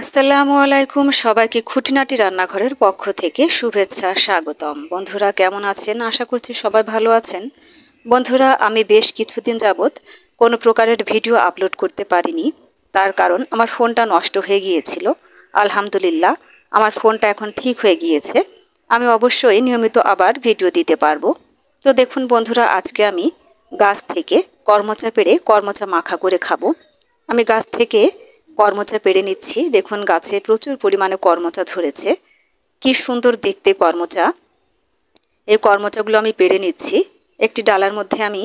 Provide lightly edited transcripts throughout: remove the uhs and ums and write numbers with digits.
আসসালামু আলাইকুম। সবাইকে খুঁটিনাটি রান্নাঘরের পক্ষ থেকে শুভেচ্ছা স্বাগতম। বন্ধুরা কেমন আছেন? আশা করছি সবাই ভালো আছেন। বন্ধুরা আমি বেশ কিছুদিন যাবৎ কোনো প্রকারের ভিডিও আপলোড করতে পারিনি, তার কারণ আমার ফোনটা নষ্ট হয়ে গিয়েছিল। আলহামদুলিল্লাহ আমার ফোনটা এখন ঠিক হয়ে গিয়েছে, আমি অবশ্যই নিয়মিত আবার ভিডিও দিতে পারবো। তো দেখুন বন্ধুরা, আজকে আমি গাছ থেকে করমচা পেড়ে করমচা মাখা করে খাবো। আমি গাছ থেকে করমচা পেড়ে নিচ্ছি। দেখুন গাছে প্রচুর পরিমাণে করমচা ধরেছে, কি সুন্দর দেখতে করমচা। এই করমচাগুলো আমি পেড়ে নিচ্ছি। একটি ডালার মধ্যে আমি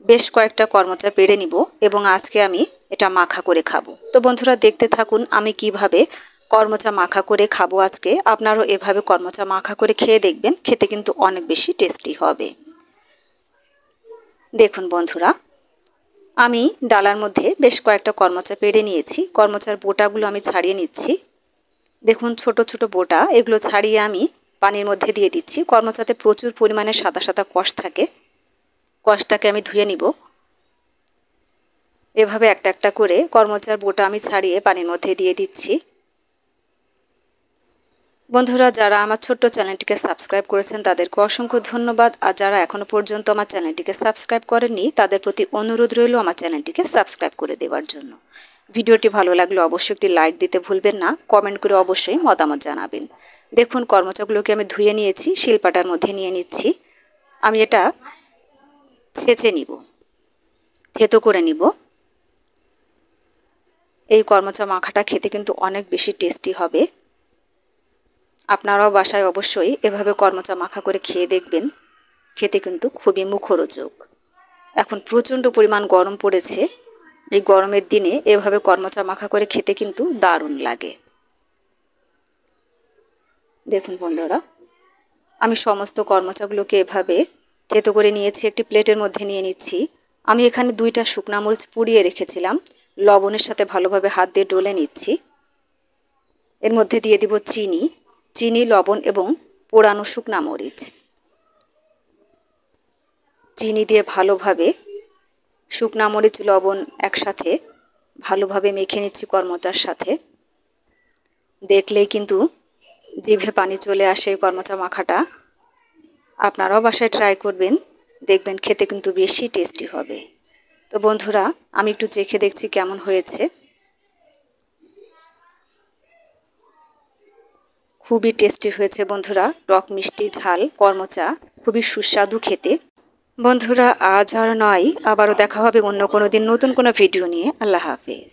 বেশ কয়েকটা করমচা পেড়ে নিব এবং আজকে আমি এটা মাখা করে খাবো। তো বন্ধুরা দেখতে থাকুন আমি কিভাবে করমচা মাখা করে খাবো আজকে। আপনারাও এভাবে করমচা মাখা করে খেয়ে দেখবেন, খেতে কিন্তু অনেক বেশি টেস্টি হবে। দেখুন বন্ধুরা, আমি ডালার মধ্যে বেশ কয়েকটা করমচা পেড়ে নিয়েছি। করমচার বোটাগুলো আমি ছাড়িয়ে নিচ্ছি। দেখুন ছোট ছোট বোটা, এগুলো ছাড়িয়ে আমি পানির মধ্যে দিয়ে দিচ্ছি। করমচাতে প্রচুর পরিমাণে সাদা সাদা কষ থাকে, কষটাকে আমি ধুয়ে নিব। এভাবে একটা একটা করে করমচার বোটা আমি ছাড়িয়ে পানির মধ্যে দিয়ে দিচ্ছি। বন্ধুরা যারা আমার ছোট্ট চ্যানেলটিকে সাবস্ক্রাইব করেছেন তাদেরকে অসংখ্য ধন্যবাদ, আর যারা এখনও পর্যন্ত আমার চ্যানেলটিকে সাবস্ক্রাইব করেননি তাদের প্রতি অনুরোধ রইল আমার চ্যানেলটিকে সাবস্ক্রাইব করে দেওয়ার জন্য। ভিডিওটি ভালো লাগলে অবশ্যই একটি লাইক দিতে ভুলবেন না, কমেন্ট করে অবশ্যই মতামত জানাবেন। দেখুন করমচাগুলোকে আমি ধুয়ে নিয়েছি, শিলপাটার মধ্যে নিয়ে নিচ্ছি। আমি এটা ছেঁচে নিব, থেতো করে নিব। এই করমচা মাখাটা খেতে কিন্তু অনেক বেশি টেস্টি হবে। আপনারাও বাসায় অবশ্যই এভাবে করমচা মাখা করে খেয়ে দেখবেন, খেতে কিন্তু খুবই মুখরোচক। এখন প্রচণ্ড পরিমাণ গরম পড়েছে, এই গরমের দিনে এভাবে করমচা মাখা করে খেতে কিন্তু দারুণ লাগে। দেখুন বন্ধুরা, আমি সমস্ত করমচাগুলোকে এভাবে থেতো করে নিয়েছি, একটি প্লেটের মধ্যে নিয়ে নিচ্ছি। আমি এখানে 2টা শুকনা মরিচ পুড়িয়ে রেখেছিলাম, লবণের সাথে ভালোভাবে হাত দিয়ে ডলে নিচ্ছি। এর মধ্যে দিয়ে দিব চিনি, লবণ এবং পোড়ানো শুকনা মরিচ। চিনি দিয়ে ভালোভাবে শুকনা মরিচ লবণ একসাথে ভালোভাবে মেখে নিচ্ছি করমচার সাথে। দেখলেই কিন্তু জিভে পানি চলে আসে করমচা মাখাটা। আপনারাও বাসায় ট্রাই করবেন, দেখবেন খেতে কিন্তু বেশি টেস্টি হবে। তো বন্ধুরা আমি একটু চেখে দেখছি কেমন হয়েছে। খুবই টেস্টি হয়েছে বন্ধুরা, টক মিষ্টি ঝাল করমচা খুবই সুস্বাদু খেতে। বন্ধুরা আজ আর নয়, আবারও দেখা হবে অন্য কোনো দিন নতুন কোনো ভিডিও নিয়ে। আল্লাহ হাফেজ।